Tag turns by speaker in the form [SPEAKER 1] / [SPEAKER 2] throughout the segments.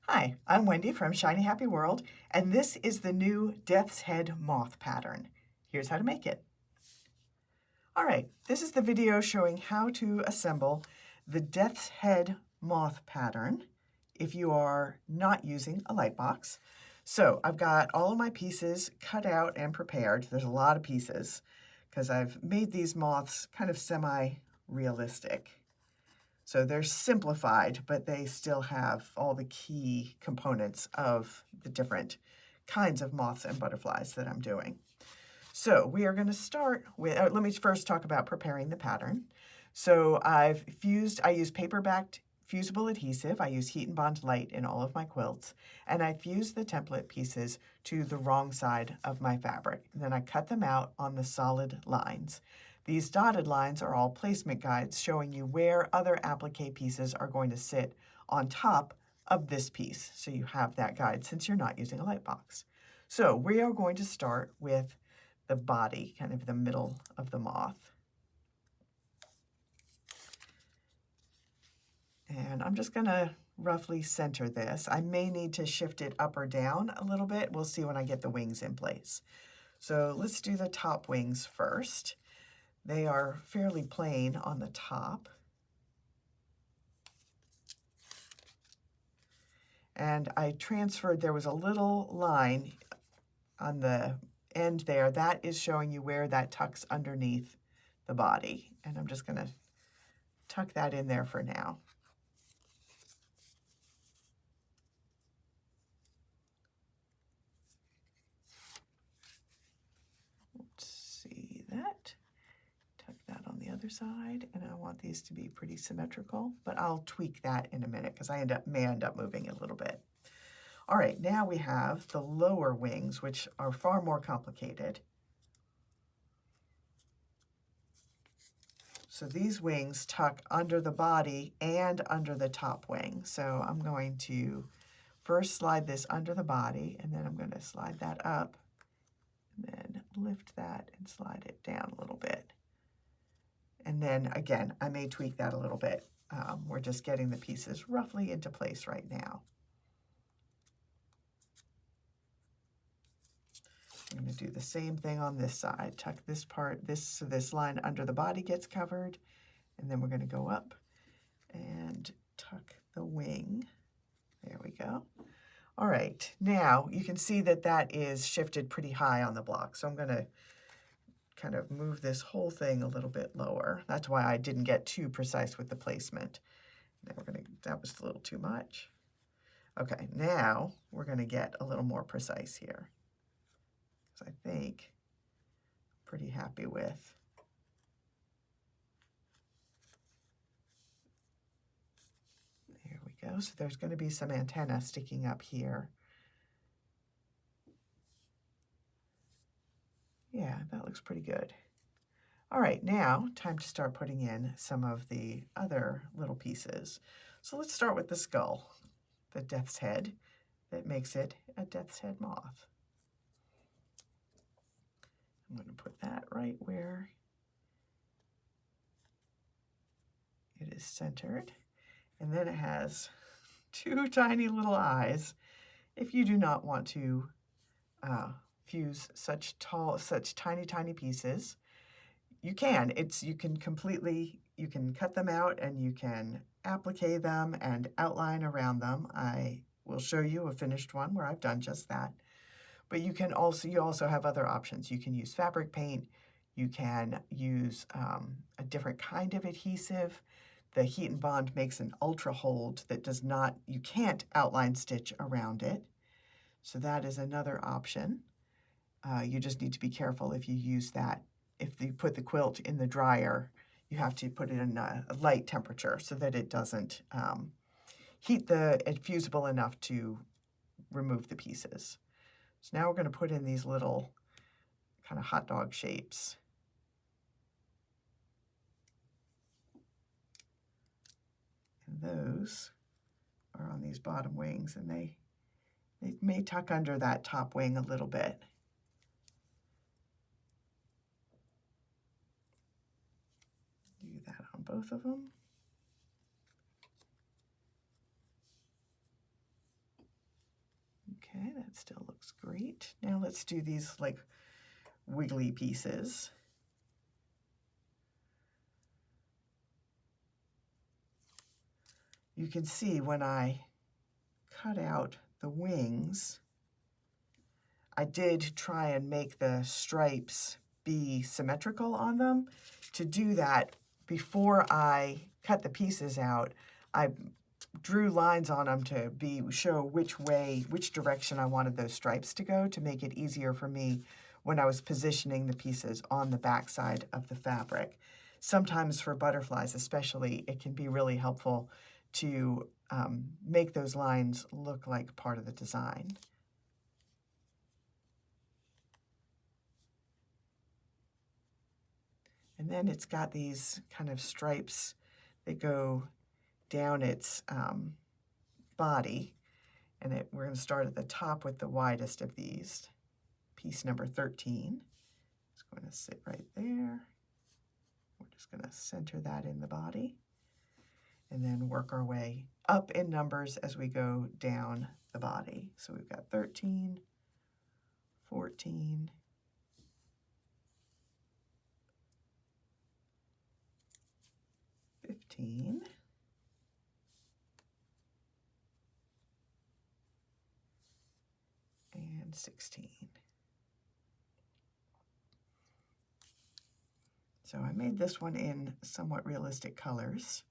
[SPEAKER 1] Hi, I'm Wendy from Shiny Happy World, and this is the new Death's Head moth pattern. Here's how to make it. All right, this is the video showing how to assemble the Death's Head moth pattern if you are not using a light box. So I've got all of my pieces cut out and prepared. There's a lot of pieces because I've made these moths kind of semi-realistic. So they're simplified, but they still have all the key components of the different kinds of moths and butterflies that I'm doing. So we are going to start with, let me first talk about preparing the pattern. So I use paper-backed fusible adhesive. I use Heat and Bond Light in all of my quilts, and I fused the template pieces to the wrong side of my fabric. And then I cut them out on the solid lines. These dotted lines are all placement guides showing you where other applique pieces are going to sit on top of this piece. So you have that guide since you're not using a light box. So we are going to start with the body, kind of the middle of the moth. And I'm just gonna roughly center this. I may need to shift it up or down a little bit. We'll see when I get the wings in place. So let's do the top wings first. They are fairly plain on the top. And I transferred, there was a little line on the end there. That is showing you where that tucks underneath the body. And I'm just gonna tuck that in there for now. See that? Tuck that on the other side, and I want these to be pretty symmetrical, but I'll tweak that in a minute because I may end up moving it a little bit. All right, now we have the lower wings, which are far more complicated. So these wings tuck under the body and under the top wing. So I'm going to first slide this under the body, and then I'm going to slide that up, and then lift that and slide it down a little bit. And then again, I may tweak that a little bit. We're just getting the pieces roughly into place right now. I'm going to do the same thing on this side. Tuck this part, so this line under the body gets covered, and then we're going to go up and tuck the wing. There we go. All right, now you can see that that is shifted pretty high on the block, so I'm going to kind of move this whole thing a little bit lower. That's why I didn't get too precise with the placement. Now we're going to, that was a little too much. Okay, now we're going to get a little more precise here. So I think I'm pretty happy with. There we go. So there's going to be some antenna sticking up here. Yeah, that looks pretty good. All right, now time to start putting in some of the other little pieces. So let's start with the skull, the death's head that makes it a death's head moth. I'm going to put that right where it is centered. And then it has two tiny little eyes. If you do not want to fuse such tiny pieces, you can. You can cut them out and you can applique them and outline around them. I will show you a finished one where I've done just that. But you also have other options. You can use fabric paint. You can use a different kind of adhesive. The Heat and Bond makes an ultra hold that does not, you can't outline stitch around it. So that is another option. You just need to be careful if you use that. If you put the quilt in the dryer, you have to put it in a light temperature so that it doesn't heat the fusible enough to remove the pieces. So now we're going to put in these little kind of hot dog shapes. And those are on these bottom wings, and they may tuck under that top wing a little bit. Do that on both of them. Okay, that still looks great. Now let's do these like wiggly pieces. You can see when I cut out the wings, I did try and make the stripes be symmetrical on them. To do that, before I cut the pieces out, I drew lines on them to show which direction I wanted those stripes to go, to make it easier for me when I was positioning the pieces on the back side of the fabric. Sometimes for butterflies especially, it can be really helpful to make those lines look like part of the design. And then it's got these kind of stripes that go down its body. And we're going to start at the top with the widest of these. Piece number 13. It's going to sit right there. We're just going to center that in the body. And then work our way up in numbers as we go down the body. So we've got 13, 14, 15, and 16. So I made this one in somewhat realistic colors,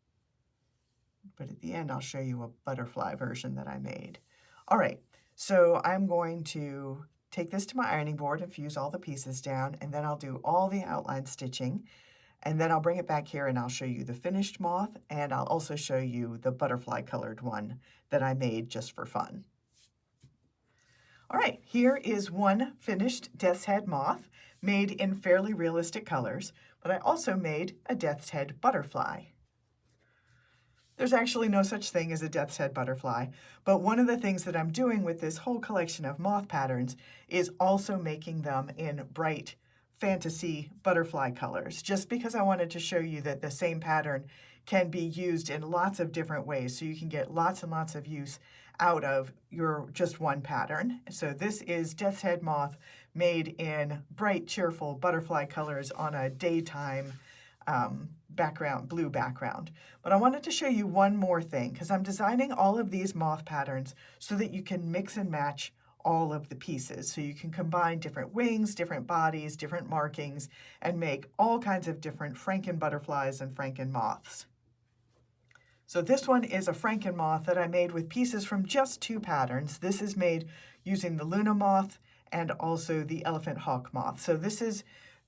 [SPEAKER 1] but at the end I'll show you a butterfly version that I made. All right, so I'm going to take this to my ironing board and fuse all the pieces down, and then I'll do all the outline stitching, and then I'll bring it back here and I'll show you the finished moth, and I'll also show you the butterfly colored one that I made just for fun. All right, here is one finished death's head moth made in fairly realistic colors, but I also made a death's head butterfly. There's actually no such thing as a death's head butterfly, but one of the things that I'm doing with this whole collection of moth patterns is also making them in bright fantasy butterfly colors, just because I wanted to show you that the same pattern can be used in lots of different ways, so you can get lots and lots of use out of your just one pattern. So this is Death's Head Moth made in bright, cheerful butterfly colors on a daytime background, blue background. But I wanted to show you one more thing, because I'm designing all of these moth patterns so that you can mix and match all of the pieces. So you can combine different wings, different bodies, different markings, and make all kinds of different Franken butterflies and Franken moths. So this one is a Franken moth that I made with pieces from just two patterns. This is made using the Luna moth and also the elephant hawk moth. So this is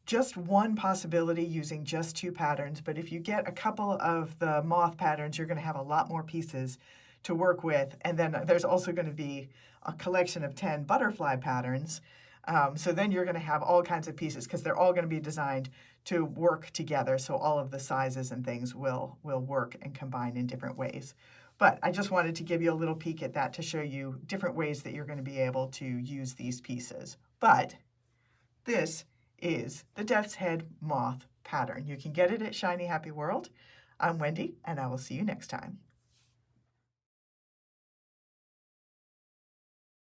[SPEAKER 1] just one possibility using just two patterns, but if you get a couple of the moth patterns, you're going to have a lot more pieces to work with. And then there's also going to be a collection of 10 butterfly patterns. So then you're going to have all kinds of pieces, because they're all going to be designed to work together. So all of the sizes and things will work and combine in different ways. But I just wanted to give you a little peek at that to show you different ways that you're going to be able to use these pieces. But this is the Death's Head Moth pattern. You can get it at Shiny Happy World. I'm Wendy, and I will see you next time.